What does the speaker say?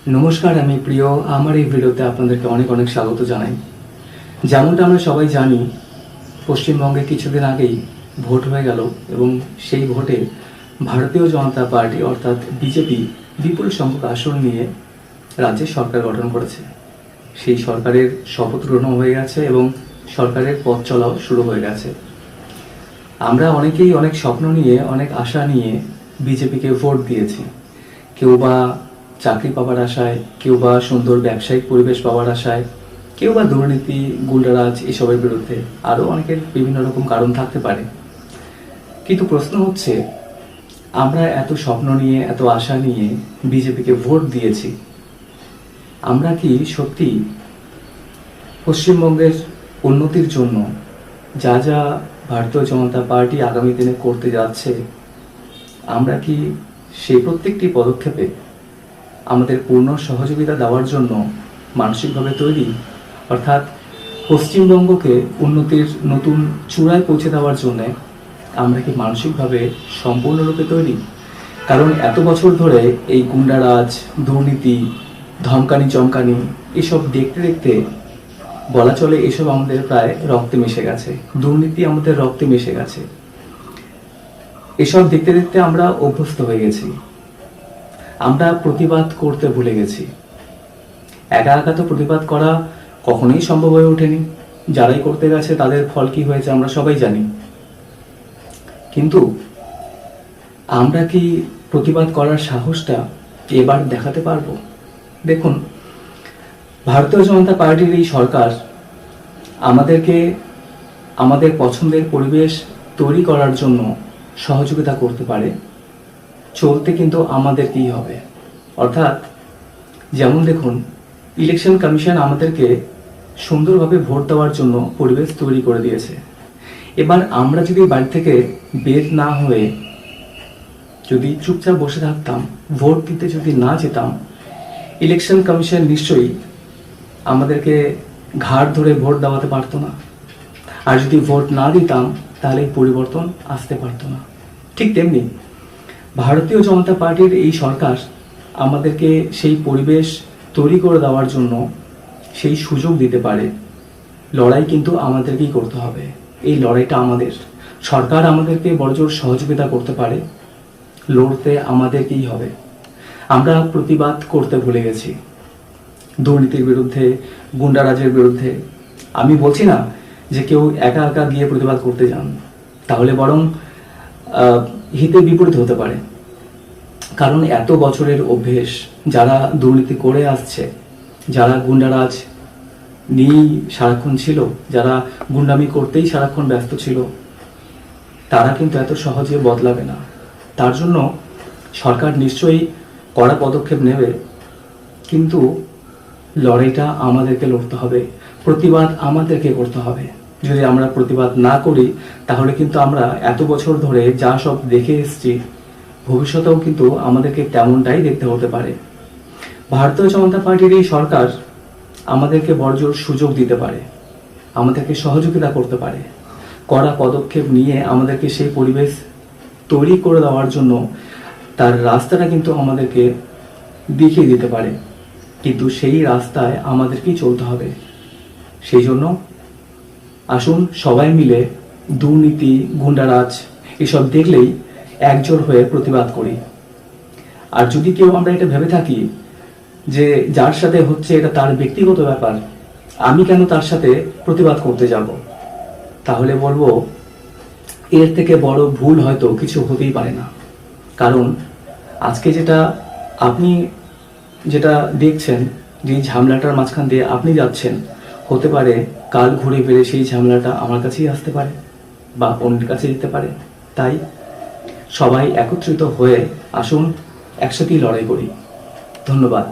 নমস্কার, আমি প্রিয়। আমার এই ভিডিওতে আপনাদেরকে অনেক অনেক স্বাগত জানাই। যেমনটা আমরা সবাই জানি, পশ্চিমবঙ্গে কিছুদিন আগেই ভোট হয়ে গেল এবং সেই ভোটে ভারতীয় জনতা পার্টি অর্থাৎ বিজেপি বিপুল সংখ্যক আসন নিয়ে রাজ্যে সরকার গঠন করেছে। সেই সরকারের শপথ গ্রহণ হয়ে গেছে এবং সরকারের পথ চলাও শুরু হয়ে গেছে। আমরা অনেকেই অনেক স্বপ্ন নিয়ে, অনেক আশা নিয়ে বিজেপিকে ভোট দিয়েছি। কেউ বা চাকরি পাওয়ার আশায়, কেউ বা সুন্দর ব্যবসায়িক পরিবেশ পাওয়ার আশায়, কেউ বা দুর্নীতি, গুন্ডারাজ এসবের বিরুদ্ধে। আরও অনেকের বিভিন্ন রকম কারণ থাকতে পারে। কিন্তু প্রশ্ন হচ্ছে, আমরা এত স্বপ্ন নিয়ে, এত আশা নিয়ে বিজেপিকে ভোট দিয়েছি, আমরা কি সত্যি পশ্চিমবঙ্গের উন্নতির জন্য যা যা ভারতীয় জনতা পার্টি আগামী দিনে করতে যাচ্ছে, আমরা কি সেই প্রত্যেকটি পদক্ষেপে আমাদের পূর্ণ সহযোগিতা দেওয়ার জন্য মানসিকভাবে তৈরি? অর্থাৎ পশ্চিমবঙ্গকে উন্নতির নতুন চূড়ায় পৌঁছে দেওয়ার জন্যে আমরা কি মানসিকভাবে সম্পূর্ণরূপে তৈরি? কারণ এত বছর ধরে এই গুন্ডারাজ, দুর্নীতি, ধমকানি চমকানি এসব দেখতে দেখতে বলা চলে এসব আমাদের প্রায় রক্তে মিশে গেছে। দুর্নীতি আমাদের রক্তে মিশে গেছে। এসব দেখতে দেখতে আমরা অভ্যস্ত হয়ে গেছি। আমরা প্রতিবাদ করতে ভুলে গেছি। একা একা তো প্রতিবাদ করা কখনোই সম্ভব হয়ে ওঠেনি। যারাই করতে গেছে তাদের ফল কি হয়েছে আমরা সবাই জানি। কিন্তু আমরা কি প্রতিবাদ করার সাহসটা এবার দেখাতে পারবো? দেখুন, ভারতীয় জনতা পার্টির এই সরকার আমাদেরকে আমাদের পছন্দের পরিবেশ তৈরি করার জন্য সহযোগিতা করতে পারে। চলতে কিন্তু আমাদেরকেই হবে। অর্থাৎ যেমন দেখুন, ইলেকশন কমিশন আমাদেরকে সুন্দরভাবে ভোট দেওয়ার জন্য পরিবেশ তৈরি করে দিয়েছে। এবার আমরা যদি বাড়ি থেকে বের না হয়ে যদি চুপচাপ বসে থাকতাম, ভোট দিতে যদি না যেতাম, ইলেকশন কমিশন নিশ্চয়ই আমাদেরকে ঘাড় ধরে ভোট দেওয়াতে পারতো না। আর যদি ভোট না দিতাম তাহলে পরিবর্তন আসতে পারতো না। ঠিক তেমনি ভারতীয় জনতা পার্টির এই সরকার আমাদেরকে সেই পরিবেশ তৈরি করে দেওয়ার জন্য সেই সুযোগ দিতে পারে। লড়াই কিন্তু আমাদেরকেই করতে হবে। এই লড়াইটা আমাদের। সরকার আমাদেরকে বড়জোর সহযোগিতা করতে পারে, লড়তে আমাদেরকেই হবে। আমরা প্রতিবাদ করতে ভুলে গেছি দুর্নীতির বিরুদ্ধে, গুন্ডারাজের বিরুদ্ধে। আমি বলছি না যে কেউ একা একা গিয়ে প্রতিবাদ করতে যান, তাহলে বরং হিতে বিপরীত হতে পারে। কারণ এত বছরের অভ্যেস, যারা দুর্নীতি করে আসছে, যারা গুন্ডারাজ নিয়েই সারাক্ষণ ছিল, যারা গুন্ডামি করতেই সারাক্ষণ ব্যস্ত ছিল, তারা কিন্তু এত সহজে বদলাবে না। তার জন্য সরকার নিশ্চয়ই কড়া পদক্ষেপ নেবে, কিন্তু লড়াইটা আমাদেরকে লড়তে হবে, প্রতিবাদ আমাদেরকে করতে হবে। যদি আমরা প্রতিবাদ না করি তাহলে কিন্তু আমরা এত বছর ধরে যা সব দেখে এসেছি, ভবিষ্যতেও কিন্তু আমাদেরকে তেমনটাই দেখতে হতে পারে। ভারতীয় জনতা পার্টির এই সরকার আমাদেরকে বড়জোর সুযোগ দিতে পারে, আমাদেরকে সহযোগিতা করতে পারে। কড়া পদক্ষেপ নিয়ে আমাদেরকে সেই পরিবেশ তৈরি করে দেওয়ার জন্য তার রাস্তাটা কিন্তু আমাদেরকে দেখিয়ে দিতে পারে। কিন্তু সেই রাস্তায় আমাদেরকেই চলতে হবে। সেই জন্য আসুন সবাই মিলে দুর্নীতি, গুন্ডারাজ এসব দেখলেই একজোট হয়ে প্রতিবাদ করি। আর যদি কেউ আমরা এটা ভেবে থাকি যে যার সাথে হচ্ছে এটা তার ব্যক্তিগত ব্যাপার, আমি কেন তার সাথে প্রতিবাদ করতে যাব, তাহলে বলবো এর থেকে বড় ভুল হয়তো কিছু হতেই পারে না। কারণ আজকে আপনি যেটা দেখছেন, যে ঝামেলাটার মাঝখান দিয়ে আপনি যাচ্ছেন, হতে পারে কাল ঘুরে ফিরে সেই ঝামেলাটা আমার কাছেই আসতে পারে বা অন্যের কাছে যেতে পারে। তাই সবাই একত্রিত হয়ে আসুন একসাথেই লড়াই করি। ধন্যবাদ।